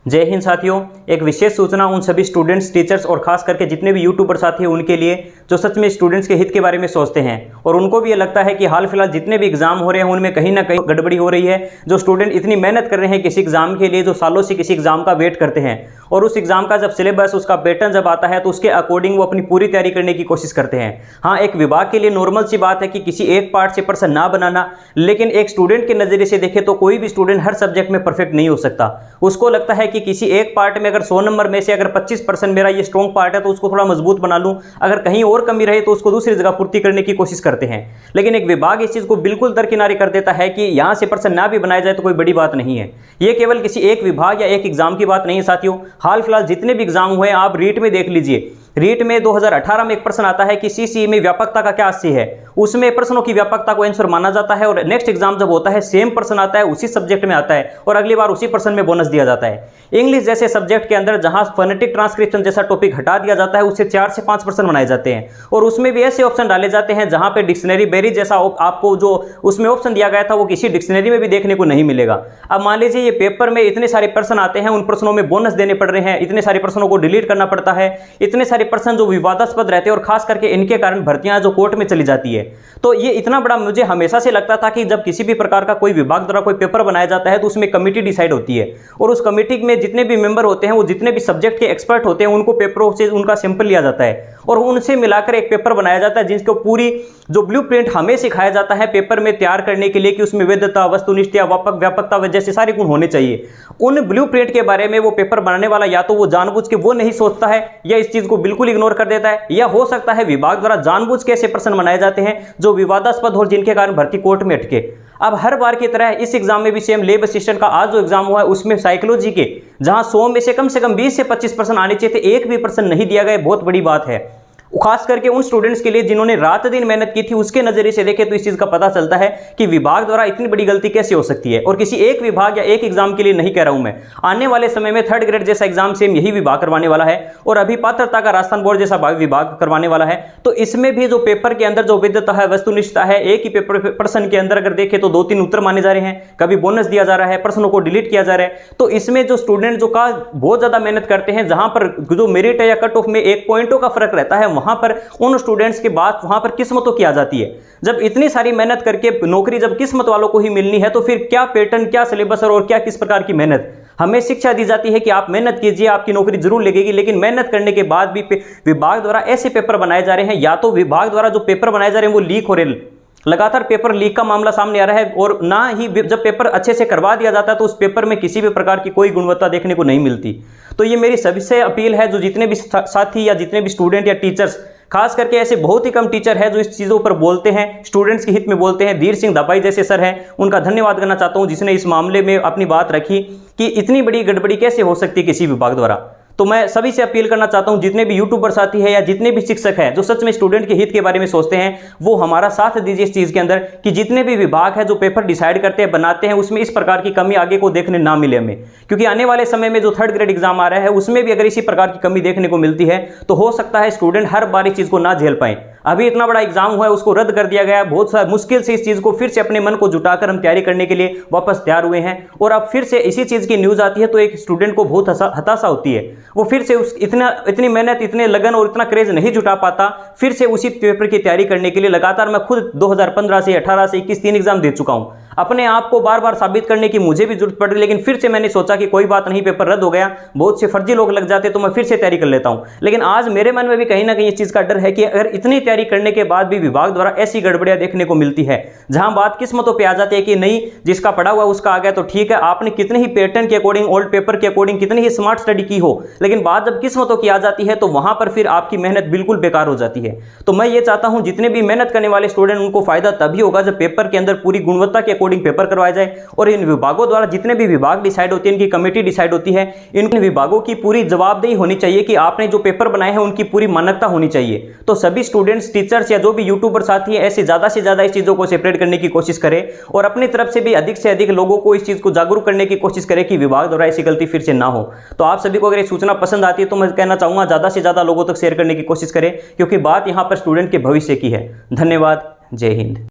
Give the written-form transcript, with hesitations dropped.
जय हिंद साथियों। एक विशेष सूचना उन सभी स्टूडेंट्स, टीचर्स और खास करके जितने भी यूट्यूबर साथी हैं उनके लिए जो सच में स्टूडेंट्स के हित के बारे में सोचते हैं और उनको भी ये लगता है कि हाल फिलहाल जितने भी एग्जाम हो रहे हैं उनमें कहीं ना कहीं गड़बड़ी हो रही है। जो स्टूडेंट इतनी मेहनत कर रहे हैं किसी एग्जाम के लिए, जो सालों से किसी एग्जाम का वेट करते हैं और उस एग्जाम का जब सिलेबस, उसका पैटर्न जब आता है तो उसके अकॉर्डिंग वो अपनी पूरी तैयारी करने की कोशिश करते हैं। हाँ, एक विभाग के लिए नॉर्मल सी बात है कि किसी एक पार्ट से प्रश्न ना बनाना, लेकिन एक स्टूडेंट के नज़रिए से देखें तो कोई भी स्टूडेंट हर सब्जेक्ट में परफेक्ट नहीं हो सकता। उसको लगता है कि किसी एक पार्ट में अगर 100 नंबर में से अगर 25% मेरा ये स्ट्रॉन्ग पार्ट है तो उसको थोड़ा मजबूत बना लूं, अगर कहीं और कमी रहे तो उसको दूसरी जगह पूर्ति करने की कोशिश करते हैं। लेकिन एक विभाग इस चीज़ को बिल्कुल दरकिनारे कर देता है कि यहाँ से प्रश्न ना भी बनाया जाए तो कोई बड़ी बात नहीं है। ये केवल किसी एक विभाग या एक एग्जाम की बात नहीं है साथियों। हाल फिलहाल जितने भी एग्जाम हुए आप रीट में देख लीजिए। रीट में 2018 में एक प्रश्न आता है कि सीसीई में व्यापकता का क्या अस्सी है, उसमें प्रश्नों की व्यापकता को आंसर माना जाता है और नेक्स्ट एग्जाम जब होता है सेम प्रश्न आता है, उसी सब्जेक्ट में आता है और अगली बार उसी प्रश्न में बोनस दिया जाता है। इंग्लिश जैसे सब्जेक्ट के अंदर जहां फोनेटिक ट्रांसक्रिप्शन जैसा टॉपिक हटा दिया जाता है उससे 4 से 5% बनाए जाते हैं और उसमें भी ऐसे ऑप्शन डाले जाते हैं जहां पे डिक्शनरी बेरी जैसा आपको जो उसमें ऑप्शन दिया गया था वो किसी डिक्शनरी में भी देखने को नहीं मिलेगा। अब मान लीजिए ये पेपर में इतने सारे प्रश्न आते हैं, उन प्रश्नों में बोनस देने पड़ रहे हैं, इतने सारे प्रश्नों को डिलीट करना पड़ता है, इतने सारे प्रश्न जो विवादास्पद रहते हैं और खास करके इनके कारण भर्तियां जो कोर्ट में चली जाती है। तो ये इतना बड़ा मुझे हमेशा से लगता था कि जब किसी भी प्रकार का कोई विभाग द्वारा कोई पेपर बनाया जाता है तो उसमें कमेटी डिसाइड होती है और उस कमेटी में जितने भी मेंबर होते हैं वो जितने भी सब्जेक्ट के एक्सपर्ट होते हैं उनको पेपरों से उनका सैंपल लिया जाता है और उनसे मिलाकर एक पेपर बनाया जाता है जिसको पूरी जो ब्लूप्रिंट हमें सिखाया जाता है पेपर में तैयार करने के लिए कि उसमें वैधता, वस्तुनिष्ठता, व्यापकता जैसे सारे गुण होने चाहिए। उन ब्लूप्रिंट के बारे में वो पेपर बनाने वाला या तो वो जानबूझ के वो नहीं सोचता है या इस चीज को बिल्कुल इग्नोर कर देता है, या हो सकता है विभाग द्वारा जानबूझ के ऐसे प्रश्न बनाए जाते हैं जो विवादास्पद और जिनके कारण भर्ती कोर्ट में अटके। अब हर बार की तरह इस एग्जाम में भी सेम लैब असिस्टेंट का आज जो एग्जाम हुआ है उसमें साइकोलॉजी के जहां 100 में से कम 20 से 25% आने चाहिए थे, एक भी प्रश्न नहीं दिया गया। बहुत बड़ी बात है, खास करके उन स्टूडेंट्स के लिए जिन्होंने रात दिन मेहनत की थी। उसके नजरिए से देखें तो इस चीज का पता चलता है कि विभाग द्वारा इतनी बड़ी गलती कैसे हो सकती है। और किसी एक विभाग या एक एग्जाम के लिए नहीं कह रहा हूं मैं, आने वाले समय में 3rd ग्रेड जैसा एग्जाम सेम यही विभाग करवाने वाला है और अभी पात्रता का राजस्थान बोर्ड जैसा विभाग करवाने वाला है। तो इसमें भी जो पेपर के अंदर जो वैधता है, वस्तुनिष्ठता है, एक ही पेपर प्रश्न के अंदर अगर देखें तो 2-3 उत्तर माने जा रहे हैं, कभी बोनस दिया जा रहा है, प्रश्नों को डिलीट किया जा रहा है। तो इसमें जो स्टूडेंट जो का बहुत ज्यादा मेहनत करते हैं, जहां पर जो मेरिट है या कट ऑफ में 1 पॉइंटों का फर्क रहता है, वहां पर उन स्टूडेंट्स की बात वहां पर किस्मतों की आ जाती है। जब इतनी सारी मेहनत करके नौकरी जब किस्मत वालों को ही मिलनी है तो फिर क्या पैटर्न, क्या सिलेबस और क्या किस प्रकार की मेहनत। हमें शिक्षा दी जाती है कि आप मेहनत कीजिए, आपकी नौकरी जरूर लगेगी, लेकिन मेहनत करने के बाद भी विभाग द्वारा ऐसे पेपर बनाए जा रहे हैं, या तो विभाग द्वारा जो पेपर बनाए जा रहे हैं वो लीक हो रहे हैं, लगातार पेपर लीक का मामला सामने आ रहा है और ना ही जब पेपर अच्छे से करवा दिया जाता है तो उस पेपर में किसी भी प्रकार की कोई गुणवत्ता देखने को नहीं मिलती। तो ये मेरी सबसे अपील है, जो जितने भी साथी या जितने भी स्टूडेंट या टीचर्स, खास करके ऐसे बहुत ही कम टीचर है जो इस चीज़ों पर बोलते हैं, स्टूडेंट्स के हित में बोलते हैं। धीर सिंह दबाई जैसे सर हैं, उनका धन्यवाद करना चाहता हूं जिसने इस मामले में अपनी बात रखी कि इतनी बड़ी गड़बड़ी कैसे हो सकती है किसी विभाग द्वारा। तो मैं सभी से अपील करना चाहता हूं, जितने भी यूट्यूबर साथी है या जितने भी शिक्षक हैं जो सच में स्टूडेंट के हित के बारे में सोचते हैं, वो हमारा साथ दीजिए इस चीज़ के अंदर कि जितने भी विभाग है जो पेपर डिसाइड करते हैं, बनाते हैं, उसमें इस प्रकार की कमी आगे को देखने ना मिले हमें। क्योंकि आने वाले समय में जो 3rd ग्रेड एग्जाम आ रहा है उसमें भी अगर इसी प्रकार की कमी देखने को मिलती है तो हो सकता है स्टूडेंट हर बार इस चीज़ को ना झेल पाए। अभी इतना बड़ा एग्जाम हुआ है उसको रद्द कर दिया गया, बहुत सारा मुश्किल से इस चीज़ को फिर से अपने मन को जुटाकर हम तैयारी करने के लिए वापस तैयार हुए हैं और अब फिर से इसी चीज़ की न्यूज़ आती है तो एक स्टूडेंट को बहुत हताशा होती है। वो फिर से इतनी मेहनत, इतने लगन और इतना क्रेज नहीं जुटा पाता फिर से उसी पेपर की तैयारी करने के लिए। लगातार मैं खुद 2015 से 18 से 21 3 एग्जाम दे चुका हूं। अपने आप को बार बार साबित करने की मुझे भी जरूरत पड़ रही, लेकिन फिर से मैंने सोचा कि कोई बात नहीं, पेपर रद्द हो गया, बहुत से फर्जी लोग लग जाते तो मैं फिर से तैयारी कर लेता हूं। लेकिन आज मेरे मन में भी कहीं ना कहीं इस चीज़ का डर है कि अगर इतनी तैयारी करने के बाद भी विभाग द्वारा ऐसी गड़बड़ियां देखने को मिलती है जहां बात किस्मतों पे आ जाती है कि नहीं, जिसका पढ़ा हुआ उसका आ गया तो ठीक है, आपने कितने ही पैटर्न के अकॉर्डिंग, ओल्ड पेपर के अकॉर्डिंग कितनी ही स्मार्ट स्टडी की हो, लेकिन बात जब किस्मतों की आ जाती है तो वहां पर फिर आपकी मेहनत बिल्कुल बेकार हो जाती है। तो मैं ये चाहता हूं जितने भी मेहनत करने वाले स्टूडेंट उनको फायदा तभी होगा जब पेपर के अंदर पूरी गुणवत्ता के अकॉर्डिंग पेपर करवाया जाए और इन विभागों द्वारा जितने भी विभाग डिसाइड होते हैं, इनकी कमेटी डिसाइड होती है, इन विभागों की पूरी जवाबदेही होनी चाहिए कि आपने जो पेपर बनाए हैं उनकी पूरी मानकता होनी चाहिए। तो सभी स्टूडेंट्स, टीचर्स या जो भी यूट्यूबर साथी हैं ऐसे ज्यादा से ज्यादा इस चीजों को सेपरेट करने की कोशिश करें और अपनी तरफ से भी अधिक से अधिक लोगों को इस चीज को जागरूक करने की कोशिश करें कि विभाग द्वारा ऐसी गलती फिर से ना हो। तो आप सभी को अगर ये सूचना पसंद आती है तो मैं कहना चाहूंगा ज्यादा से ज्यादा लोगों तक शेयर करने की कोशिश करें, क्योंकि बात यहां पर स्टूडेंट के भविष्य की है। धन्यवाद। जय हिंद।